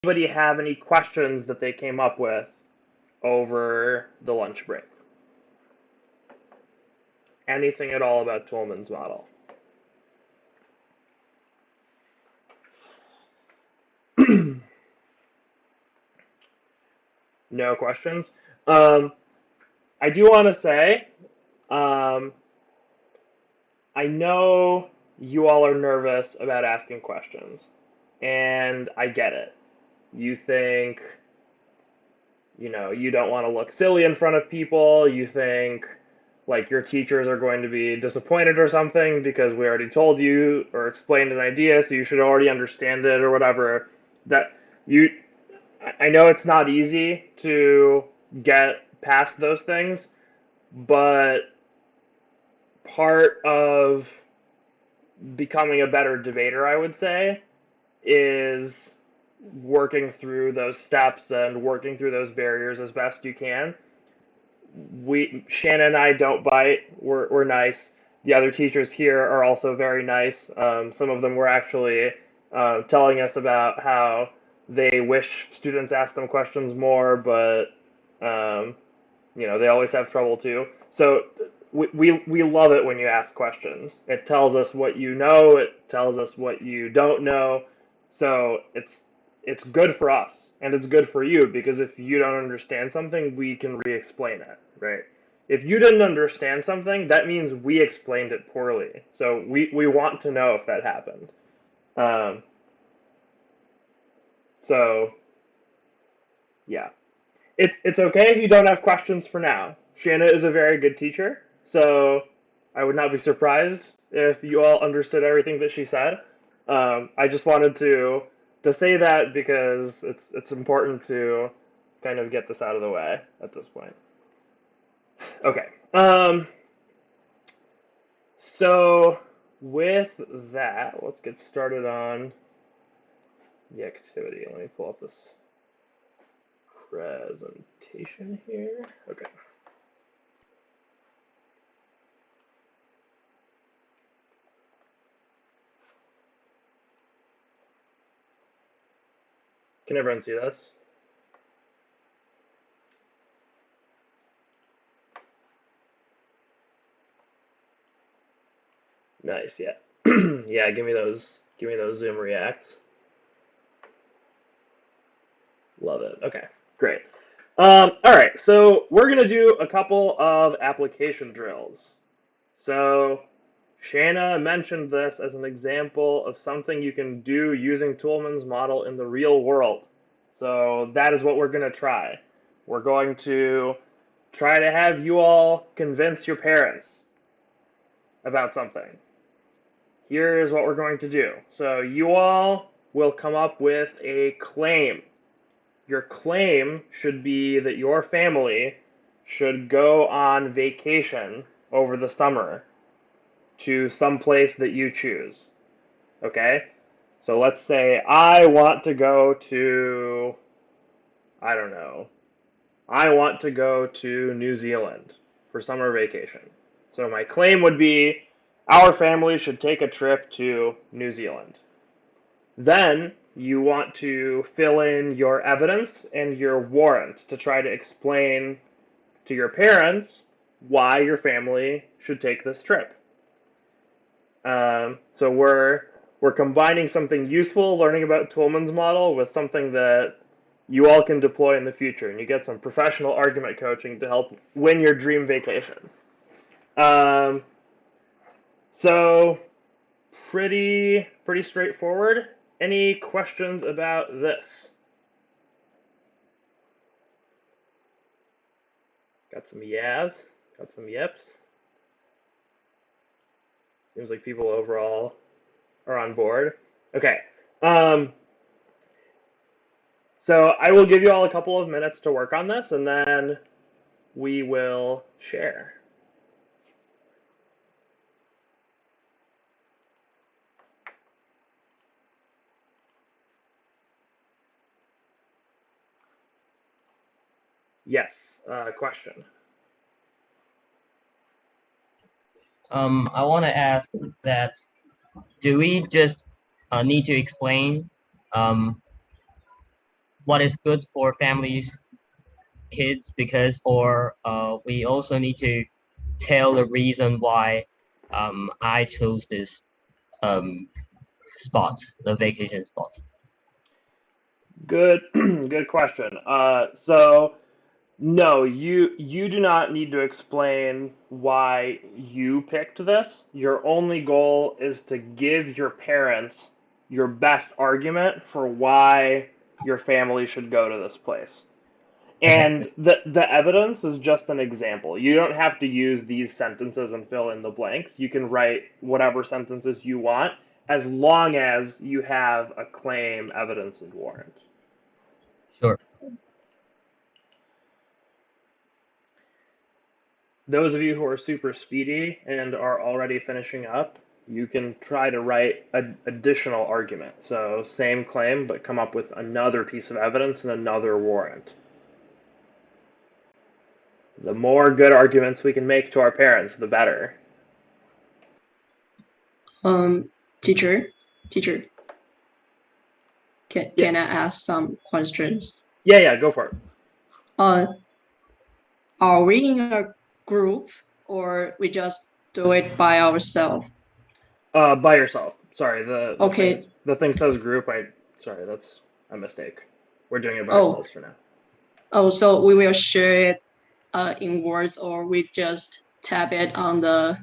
Anybody have any questions that they came up with over the lunch break? Anything at all about Toulmin's model? No questions? I do want to say, um, I know you all are nervous about asking questions, and I get it. You think, you don't want to look silly in front of people. You think like your teachers are going to be disappointed or something because we already told you or explained an idea, so you should already understand it or whatever. That you, I know it's not easy to get past those things, but part of becoming a better debater, I would say, is working through those steps and working through those barriers as best you can. Shannon and I don't bite. We're nice. The other teachers here are also very nice. Some of them were actually telling us about how they wish students asked them questions more, but um, they always have trouble too. So we love it when you ask questions. It tells us what you know. It tells us what you don't know. So it's good for us and it's good for you because if you don't understand something, we can re-explain it, right? If you didn't understand something, that means we explained it poorly. So we want to know if that happened. Um, so yeah. It's okay if you don't have questions for now. Shanna is a very good teacher, so I would not be surprised if you all understood everything that she said. I just wanted to say that because it's important to kind of get this out of the way at this point. Okay. So with that, let's get started on the activity. Let me pull up this presentation here. Okay. Can everyone see this? Nice, yeah. Yeah, give me those Zoom reacts. Love it. Okay, great. All right, so we're gonna do a couple of application drills. So Shanna mentioned this as an example of something you can do using Toulmin's model in the real world. So that is what we're gonna try. We're going to try to have you all convince your parents about something. Here's what we're going to do. So you all will come up with a claim. Your claim should be that your family should go on vacation over the summer to some place that you choose. Okay? So let's say I want to go to, I don't know, I want to go to New Zealand for summer vacation. So my claim would be our family should take a trip to New Zealand. Then you want to fill in your evidence and your warrant to try to explain to your parents why your family should take this trip. So we're combining something useful, learning about Toulmin's model, with something that you all can deploy in the future, and you get some professional argument coaching to help win your dream vacation. Um, so pretty straightforward. Any questions about this? Got some yas, got some yeps. Seems like people overall are on board. Okay. Um, so I will give you all a couple of minutes to work on this, and then we will share. Yes. Question. I want to ask that do we just need to explain um, what is good for families, kids, because or we also need to tell the reason why I chose this um, spot, the vacation spot. Good, good question. So no, you do not need to explain why you picked this. Your only goal is to give your parents your best argument for why your family should go to this place. Okay. And the evidence is just an example. You don't have to use these sentences and fill in the blanks. You can write whatever sentences you want as long as you have a claim, evidence, and warrant. Sure. Those of you who are super speedy and are already finishing up, you can try to write an additional argument. So, same claim, but come up with another piece of evidence and another warrant. The more good arguments we can make to our parents, the better. Um, teacher, teacher, Yeah, can I ask some questions? yeah, go for it. Uh, are we in a group or we just do it by ourselves? By yourself. Sorry, Okay. the thing says group. Sorry, that's a mistake. We're doing it by Oh, ourselves for now. oh, so we will share it in words or we just tap it on the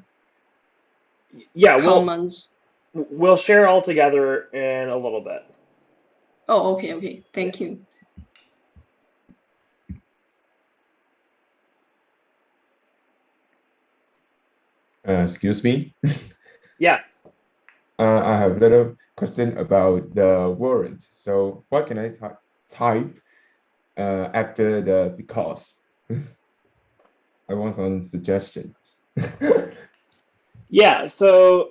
Yeah, comments? we'll share all together in a little bit. Oh, okay. Thank you. Excuse me. Yeah. I have a little question about the warrant. So what can I type after the because? I want some suggestions. Yeah, so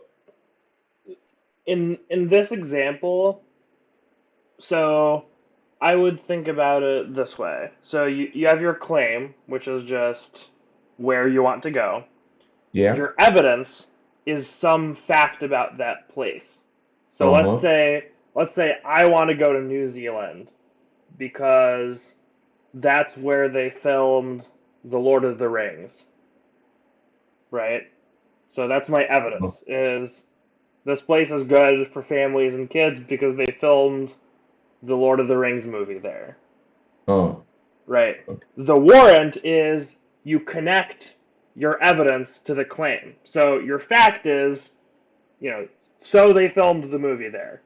in this example, so I would think about it this way. So you have your claim, which is just where you want to go. Yeah. Your evidence is some fact about that place. So Uh-huh. let's say I want to go to New Zealand because that's where they filmed The Lord of the Rings, right? So that's my evidence is this place is good for families and kids because they filmed the Lord of the Rings movie there, Oh, right? okay. The warrant is you connect your evidence to the claim. So your fact is, so they filmed the movie there.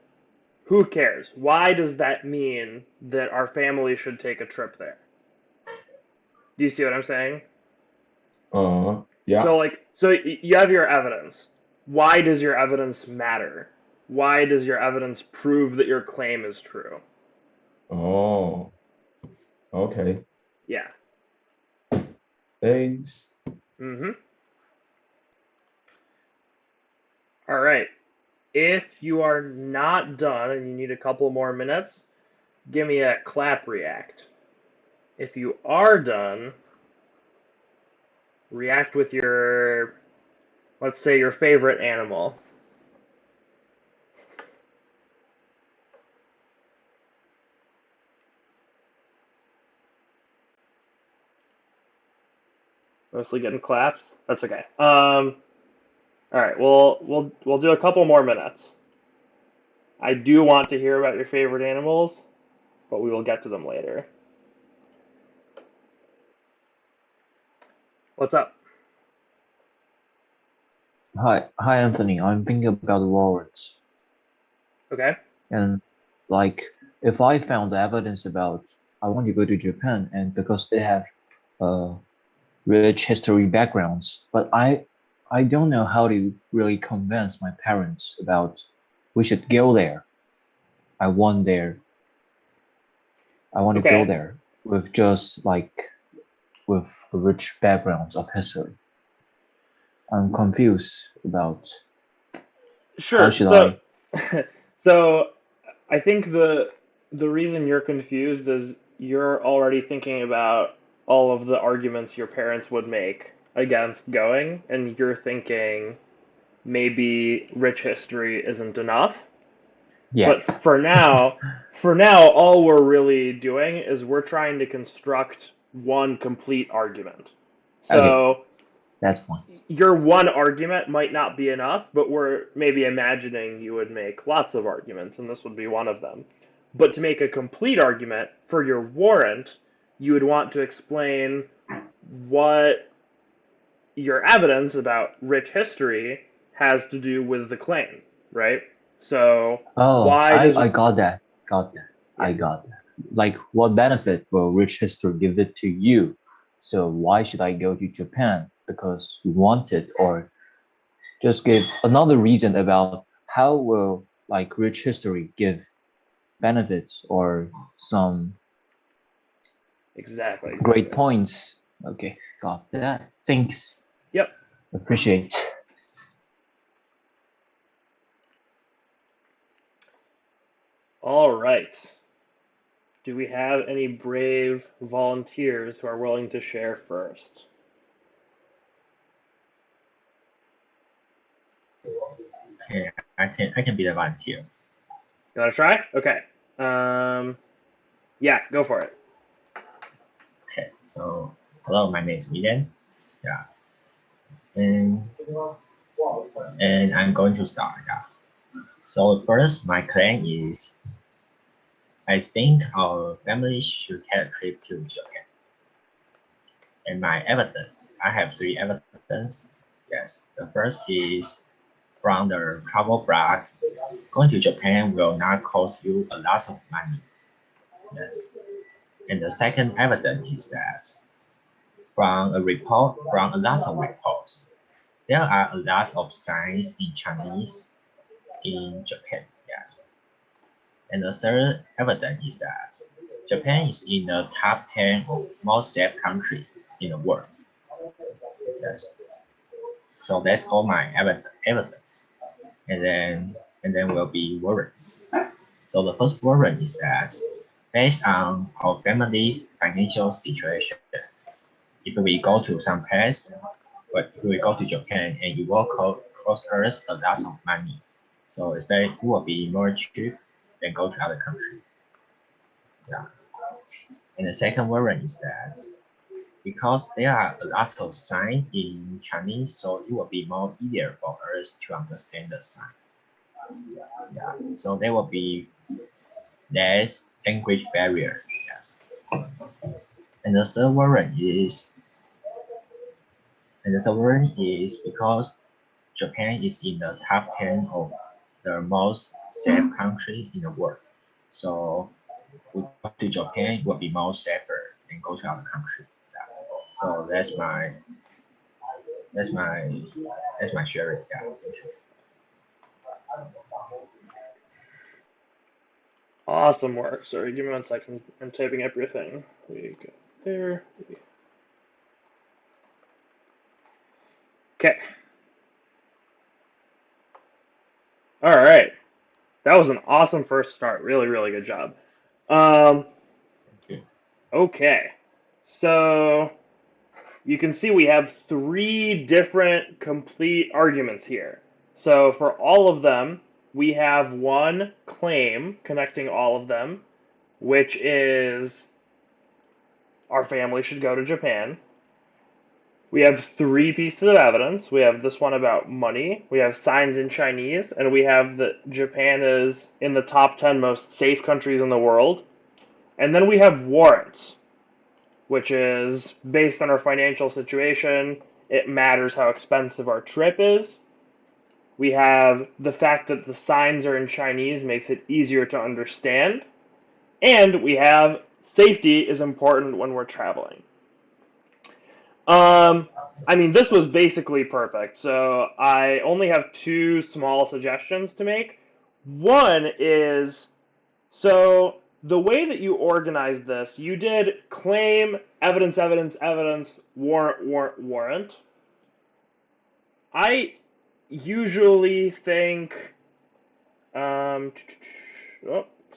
Who cares? Why does that mean that our family should take a trip there? Do you see what I'm saying? Yeah. So you have your evidence. Why does your evidence matter? Why does your evidence prove that your claim is true? Oh, okay. Yeah. Thanks. Mhm. All right. If you are not done and you need a couple more minutes, give me a clap react. If you are done, react with your, let's say, your favorite animal. Mostly getting claps. That's okay. All right. We'll do a couple more minutes. I do want to hear about your favorite animals, but we will get to them later. What's up? Hi, Anthony. I'm thinking about warrants, Okay. and like, if I found evidence about I want to go to Japan, and because they have uh rich history backgrounds, but I don't know how to really convince my parents about we should go there. I want there. I want to go Okay. there with just like with a rich backgrounds of history. I'm confused about how Sure. should So, I. so I think the reason you're confused is you're already thinking about all of the arguments your parents would make against going, and you're thinking maybe rich history isn't enough. Yeah. But for now, for now, all we're really doing is we're trying to construct one complete argument. Okay. So That's fine. your one argument might not be enough, but we're maybe imagining you would make lots of arguments, and this would be one of them. But to make a complete argument for your warrant, you would want to explain what your evidence about rich history has to do with the claim, right? So Oh, why does I got that. Yeah. I got that. Like, what benefit will rich history give it to you? So why should I go to Japan? Because you want it, or just give another reason about how will like rich history give benefits or some exactly great points. Okay, got that. Thanks. Yep. Appreciate. All right. Do we have any brave volunteers who are willing to share first? Okay, I can be the volunteer. You want to try? Okay. Yeah, go for it. Okay, so hello, my name is William. Yeah, and I'm going to start. Yeah. So first, my claim is I think our family should take a trip to Japan. And my evidence, I have three evidence. Yes, the first is from the travel blog. Going to Japan will not cost you a lot of money. Yes. And the second evidence is that from a lot of reports, there are a lot of signs in Chinese in Japan. Yes. And the third evidence is that Japan is in the top 10 of most safe country in the world. Yes. So that's all my evidence. And then will be warrants. So the first warrant is that based on our family's financial situation, if we go to some place, but if we go to Japan and it will cost us a lot of money, so it will be more cheap than go to other country. Yeah. And the second warrant is that because there are a lot of signs in Chinese, so it will be more easier for us to understand the sign. Yeah. So there will be less language barrier. Yes. And the third warrant is because Japan is in the top 10 of the most safe country in the world. So we go to Japan will be more safer than go to other country. Yeah. So that's my sharing. Yeah. Thank you. Awesome work. Sorry, give me 1 second. I'm typing everything. We go there. Okay. All right. That was an awesome first start. Really, really good job. Thank you. Okay. So you can see we have three different complete arguments here. So for all of them, we have one claim connecting all of them, which is our family should go to Japan. We have three pieces of evidence. We have this one about money, we have signs in Chinese, and we have that Japan is in the top 10 most safe countries in the world. And then we have warrants, which is based on our financial situation, it matters how expensive our trip is. We have the fact that the signs are in Chinese makes it easier to understand. And we have safety is important when we're traveling. I mean, this was basically perfect. So I only have two small suggestions to make. One is so the way that you organized this, you did claim, evidence, evidence, evidence, warrant, warrant, warrant. I usually think, oh,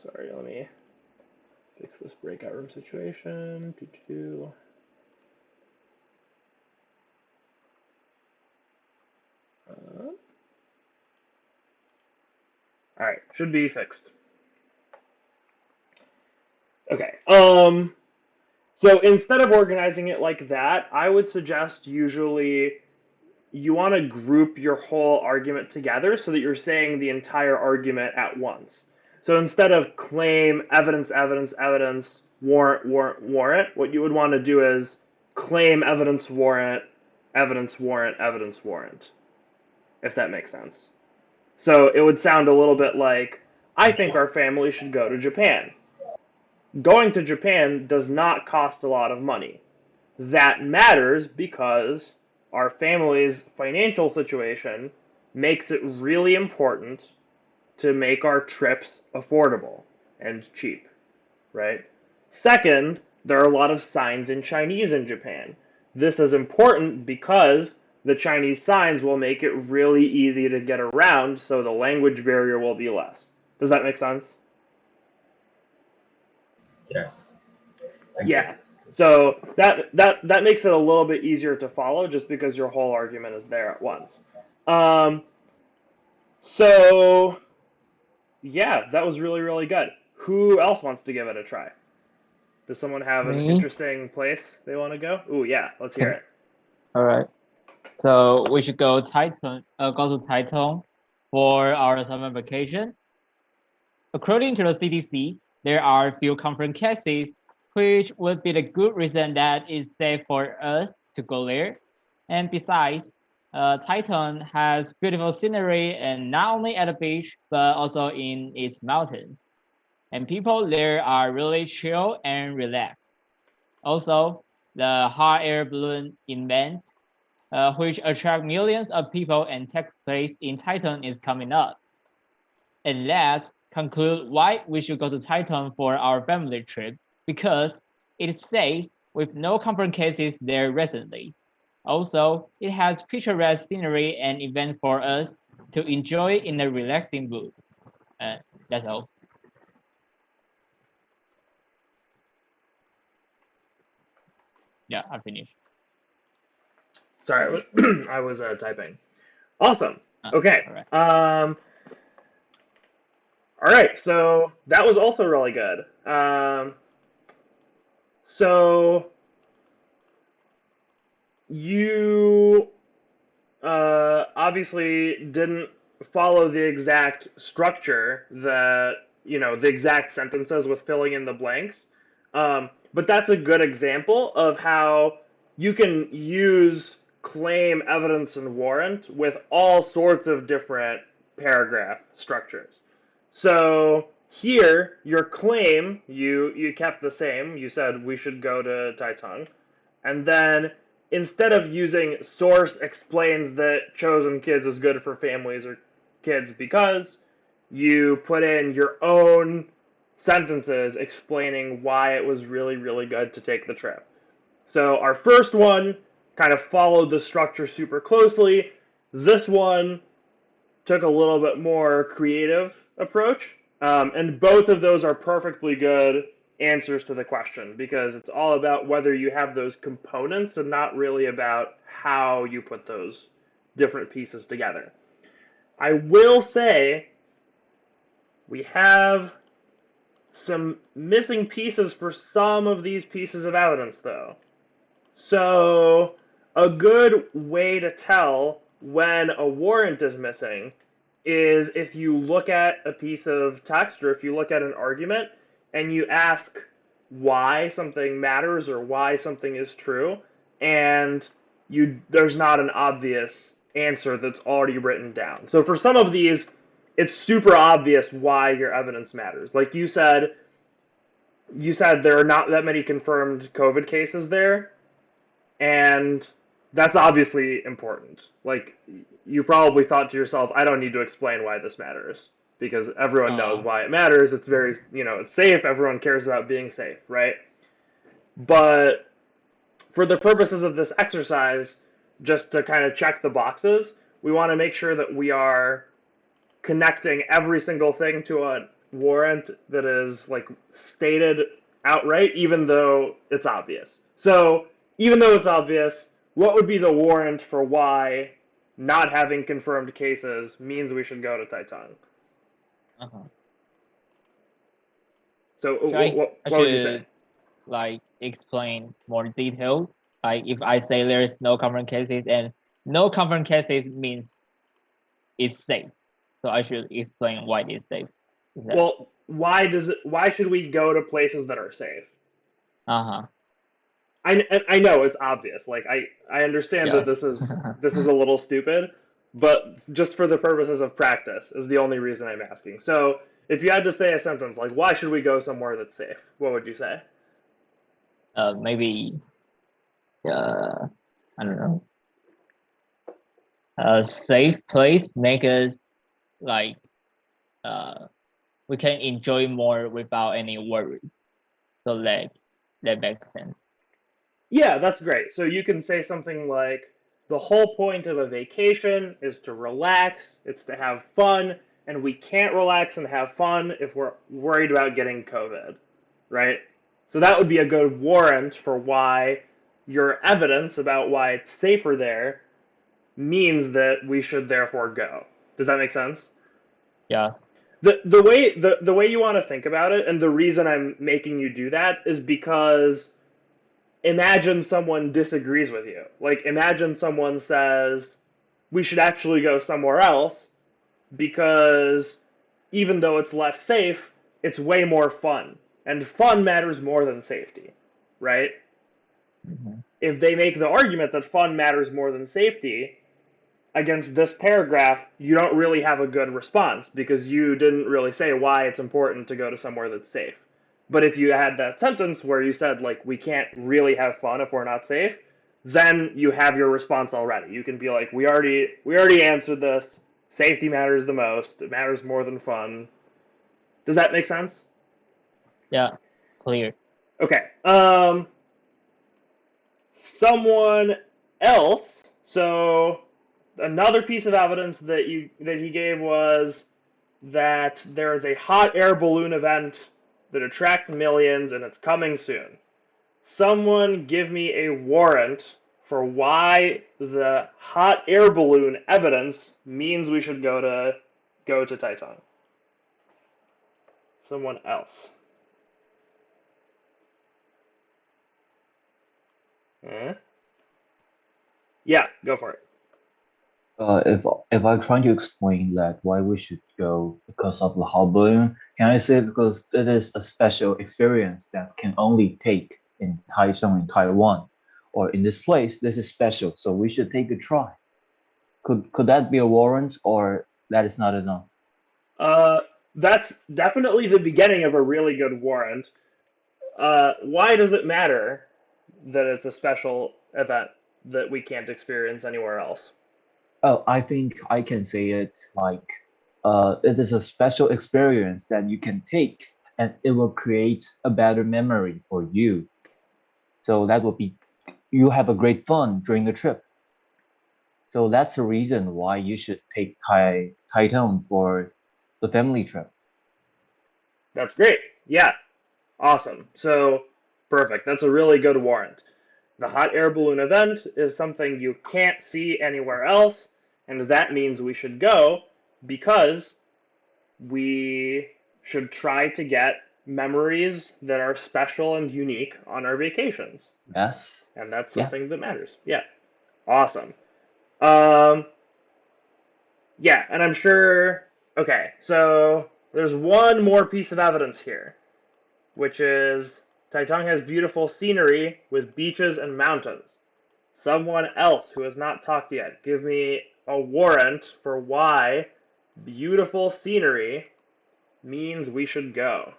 sorry, let me fix this breakout room situation. All right, should be fixed. Okay. So instead of organizing it like that, I would suggest usually you want to group your whole argument together so that you're saying the entire argument at once. So instead of claim, evidence, evidence, evidence, warrant, warrant, warrant, what you would want to do is claim, evidence, warrant, evidence, warrant, evidence, warrant, if that makes sense. So it would sound a little bit like, I think our family should go to Japan. Going to Japan does not cost a lot of money. That matters because our family's financial situation makes it really important to make our trips affordable and cheap, right? Second, there are a lot of signs in Chinese in Japan. This is important because the Chinese signs will make it really easy to get around, so the language barrier will be less. Does that make sense? Yes. Thank you. Yeah. So that makes it a little bit easier to follow just because your whole argument is there at once. Um, so yeah, that was really, really good. Who else wants to give it a try? Does someone have an Me? interesting place they want to go? Ooh, yeah, let's hear it. All right. So we should go go to Taiwan for our summer vacation. According to the CDC, there are few confirmed cases, which would be the good reason that it's safe for us to go there. And besides, Titan has beautiful scenery, and not only at the beach, but also in its mountains. And people there are really chill and relaxed. Also, the hot air balloon event, which attract millions of people and takes place in Titan, is coming up. And let's conclude why we should go to Taiwan for our family trip, because it is safe with no confirmed cases there recently. Also, it has picturesque scenery and events for us to enjoy in a relaxing mood. That's all. Yeah, I'm finished. Sorry, I was typing. Awesome. Okay. All right. All right. So that was also really good. So you obviously didn't follow the exact structure that the exact sentences with filling in the blanks. But that's a good example of how you can use claim, evidence, and warrant with all sorts of different paragraph structures. So here, your claim, you kept the same. You said we should go to Taitung. And then instead of using source explains that chosen kids is good for families or kids because, you put in your own sentences explaining why it was really, really good to take the trip. So our first one kind of followed the structure super closely. This one took a little bit more creative approach. And both of those are perfectly good answers to the question because it's all about whether you have those components and not really about how you put those different pieces together. I will say we have some missing pieces for some of these pieces of evidence, though. So, a good way to tell when a warrant is missing is if you look at a piece of text or if you look at an argument and you ask why something matters or why something is true, and there's not an obvious answer that's already written down. So for some of these, it's super obvious why your evidence matters. Like you said there are not that many confirmed COVID cases there, and that's obviously important. Like, you probably thought to yourself, I don't need to explain why this matters because everyone knows why it matters. It's very, it's safe. Everyone cares about being safe, right? But for the purposes of this exercise, just to kind of check the boxes, we want to make sure that we are connecting every single thing to a warrant that is like stated outright, even though it's obvious. So, even though it's obvious, what would be the warrant for why not having confirmed cases means we should go to Taiwan? So I what would you say? should like explain more detailed. Like if I say there is no confirmed cases and no confirmed cases means it's safe. So I should explain why it's safe. Well, why should we go to places that are safe? Uh-huh. I know it's obvious. Like I understand that Yeah. this is a little stupid, but just for the purposes of practice is the only reason I'm asking. So if you had to say a sentence like why should we go somewhere that's safe, what would you say? Maybe I don't know. A safe place make us like we can enjoy more without any worries. So that makes sense. Yeah, that's great. So you can say something like the whole point of a vacation is to relax, it's to have fun, and we can't relax and have fun if we're worried about getting COVID, right? So that would be a good warrant for why your evidence about why it's safer there means that we should therefore go. Does that make sense? Yeah. The way you want to think about it, and the reason I'm making you do that is because imagine someone disagrees with you. Like imagine someone says we should actually go somewhere else because even though it's less safe, it's way more fun. And fun matters more than safety, right? Mm-hmm. If they make the argument that fun matters more than safety against this paragraph, you don't really have a good response because you didn't really say why it's important to go to somewhere that's safe. But if you had that sentence where you said, like, we can't really have fun if we're not safe, then you have your response already. You can be like, we already answered this. Safety matters the most. It matters more than fun. Does that make sense? Yeah. Clear. Okay. Someone else. So another piece of evidence that he gave was that there is a hot air balloon event that attracts millions and it's coming soon. Someone give me a warrant for why the hot air balloon evidence means we should go to Taiwan. Someone else. Yeah, go for it. If I'm trying to explain that why we should go because of the hot balloon, can I say because it is a special experience that can only take in Taichung in Taiwan, or in this place, this is special, so we should take a try. Could that be a warrant, or that is not enough? That's definitely the beginning of a really good warrant. Why does it matter that it's a special event that we can't experience anywhere else? Oh, I think I can say it like it is a special experience that you can take, and it will create a better memory for you. So that will be you have a great fun during the trip. So that's the reason why you should take Taitung for the family trip. That's great. Yeah, awesome. So, perfect. That's a really good warrant. The hot air balloon event is something you can't see anywhere else, and that means we should go because we should try to get memories that are special and unique on our vacations. Yes. And that's Yeah. something that matters. Yeah. Awesome. Um, yeah, and I'm sure. Okay, so there's one more piece of evidence here, which is Taitung has beautiful scenery with beaches and mountains. Someone else who has not talked yet, give me a warrant for why beautiful scenery means we should go.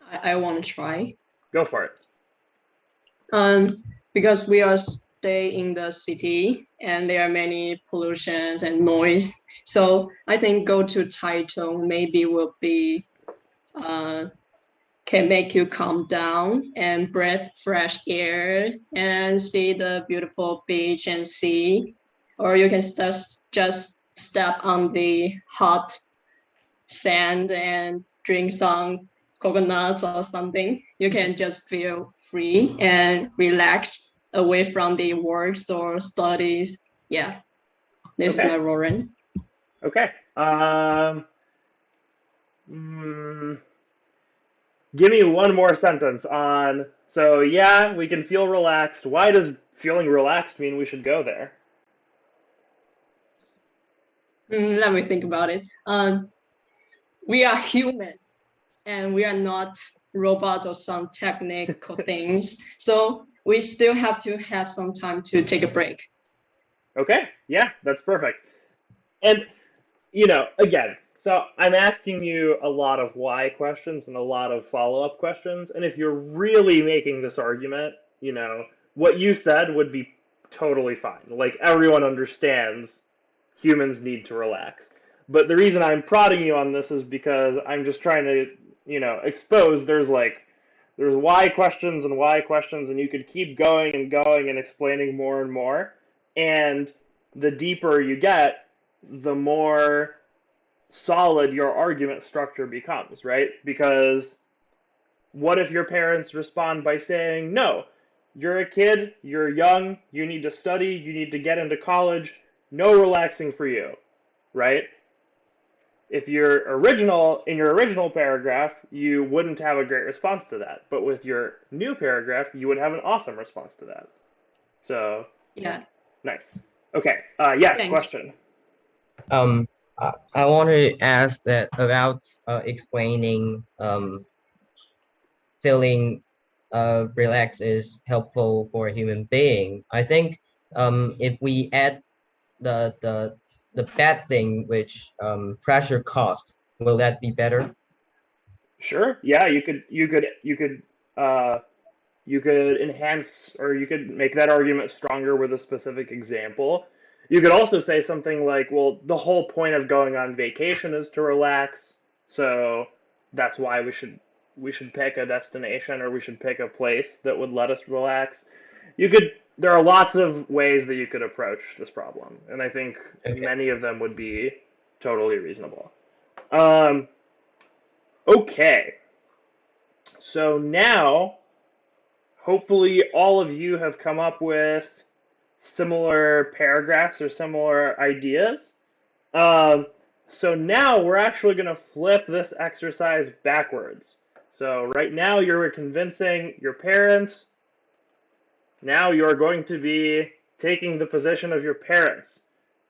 I want to try. Go for it. Because we are stay in the city and there are many pollutions and noise. So I think go to Taichung maybe will be can make you calm down and breathe fresh air and see the beautiful beach and sea, or you can just step on the hot sand and drink some coconuts or something. You can just feel free and relax away from the works or studies. Yeah, this is Okay. my warrant. Okay. Mm, Give me one more sentence on. So yeah, we can feel relaxed. Why does feeling relaxed mean we should go there? Let me think about it. We are human, and we are not robots or some technical things. So we still have to have some time to take a break. Okay. Yeah, that's perfect. And again, so I'm asking you a lot of why questions and a lot of follow-up questions. And if you're really making this argument, what you said would be totally fine. Like everyone understands humans need to relax. But the reason I'm prodding you on this is because I'm just trying to, expose there's why questions, and you could keep going and going and explaining more and more. And the deeper you get, the more solid your argument structure becomes, right? Because what if your parents respond by saying, no, you're a kid, you're young, you need to study, you need to get into college, no relaxing for you, right? If in your original paragraph, you wouldn't have a great response to that. But with your new paragraph, you would have an awesome response to that. So, Yeah. nice. Okay. Yes, Thanks. question. I want to ask that about explaining feeling relaxed is helpful for a human being. I think if we add the bad thing which pressure cost, will that be better? Sure. Yeah, uh, you could enhance or you could make that argument stronger with a specific example. You could also say something like, well, the whole point of going on vacation is to relax, so that's why we should pick a destination or we should pick a place that would let us relax. There are lots of ways that you could approach this problem, and I think Okay. many of them would be totally reasonable. Um, okay. So now hopefully all of you have come up with similar paragraphs or similar ideas. Um, so now we're actually going to flip this exercise backwards. So right now you're convincing your parents. Now you are going to be taking the position of your parents,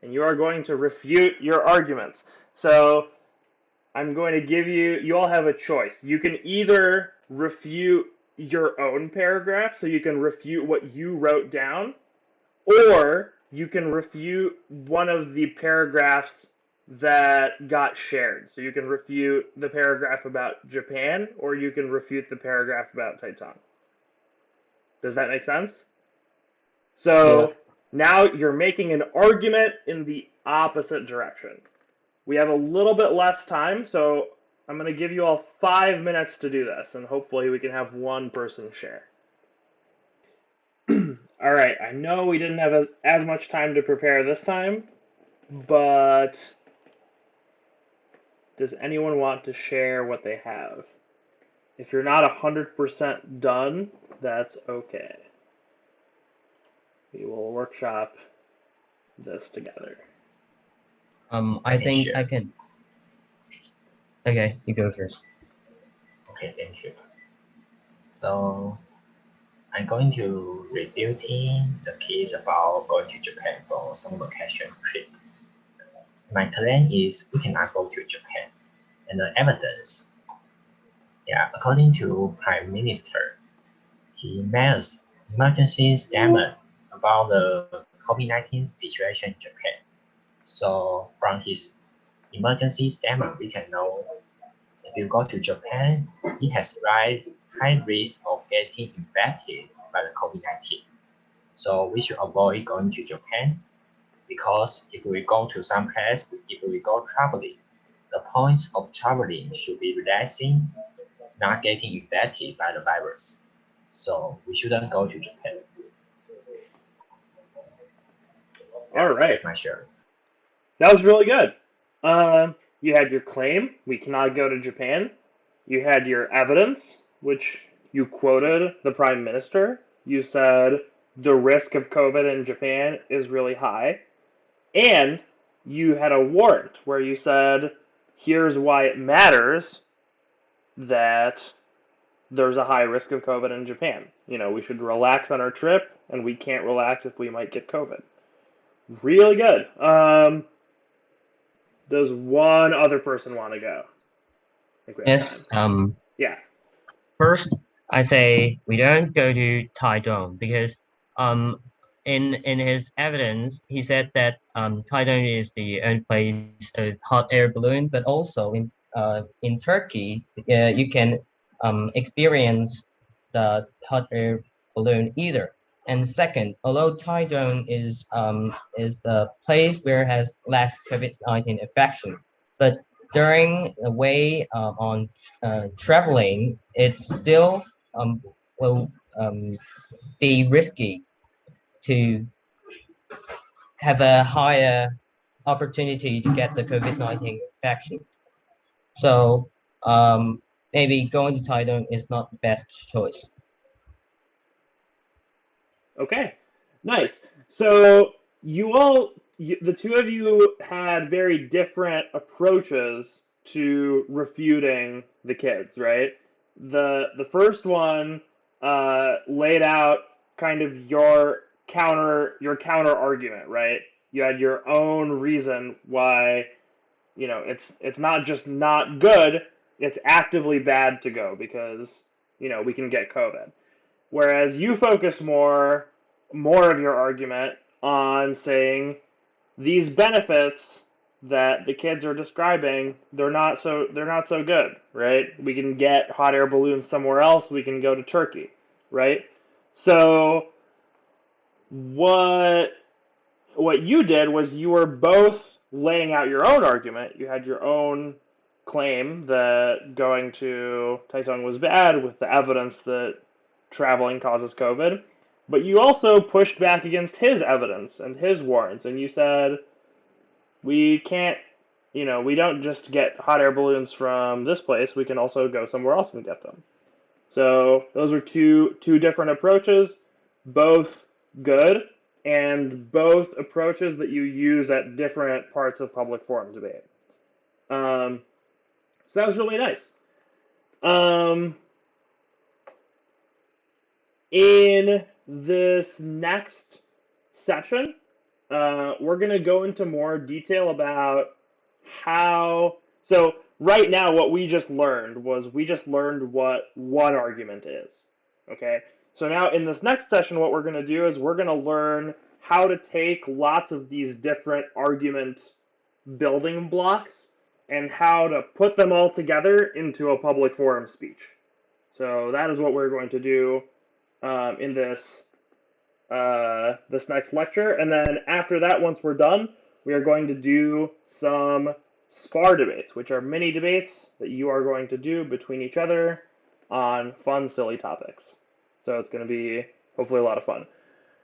and you are going to refute your arguments. So I'm going to you all have a choice. You can either refute your own paragraph, so you can refute what you wrote down, or you can refute one of the paragraphs that got shared. So you can refute the paragraph about Japan, or you can refute the paragraph about Taiwan. Does that make sense? So now you're making an argument in the opposite direction. We have a little bit less time, so I'm going to give you all 5 minutes to do this, and hopefully we can have one person share. All right, I know we didn't have as much time to prepare this time, but does anyone want to share what they have? If you're not 100% done, that's okay. We will workshop this together. I think share. I can. Okay, you go first. Okay, thank you. So I'm going to rebuilding the case about going to Japan for some vacation trip. My plan is we cannot go to Japan, and the evidence, yeah, according to Prime Minister, he made emergency statement about the COVID-19 situation in Japan. So from his emergency statement, we can know if you go to Japan, it has high risk of getting infected by the COVID-19. So we should avoid going to Japan because if we go to some place, if we go traveling, the points of traveling should be relaxing, not getting infected by the virus. So we shouldn't go to Japan. All right. That's my share. That was really good. You had your claim, we cannot go to Japan. You had your evidence, which you quoted the Prime Minister. You said the risk of COVID in Japan is really high. And you had a warrant where you said, here's why it matters that there's a high risk of COVID in Japan. We should relax on our trip, and we can't relax if we might get COVID. Really good. Does one other person want to go? I think we have Yes. time. Yeah. First, I say we don't go to Taiwan because in his evidence he said that Taiwan is the only place of hot air balloon, but also in Turkey you can experience the hot air balloon either. And second, although Taiwan is the place where it has less COVID-19 infection, but during the way on traveling, it still will be risky to have a higher opportunity to get the COVID-19 infection. So maybe going to Taiwan is not the best choice. Okay, nice. So the two of you had very different approaches to refuting the kids, right? The first one laid out kind of your counter argument, right? You had your own reason why it's not just not good, it's actively bad to go because we can get COVID. Whereas you focus more of your argument on saying these benefits that the kids are describing, they're not so good, right? We can get hot air balloons somewhere else. We can go to Turkey, right? So what you did was you were both laying out your own argument. You had your own claim that going to Taiwan was bad with the evidence that traveling causes COVID, but you also pushed back against his evidence and his warrants, and you said, we can't, we don't just get hot air balloons from this place, we can also go somewhere else and get them. So those are two different approaches, both good, and both approaches that you use at different parts of public forum debate. So that was really nice. In this next session, we're going to go into more detail about how. So right now, what we just learned was what one argument is. Okay. So now in this next session, what we're going to do is we're going to learn how to take lots of these different argument building blocks and how to put them all together into a public forum speech. So that is what we're going to do in this next lecture. And then after that, once we're done, we are going to do some spar debates, which are mini debates that you are going to do between each other on fun, silly topics. So it's going to be hopefully a lot of fun.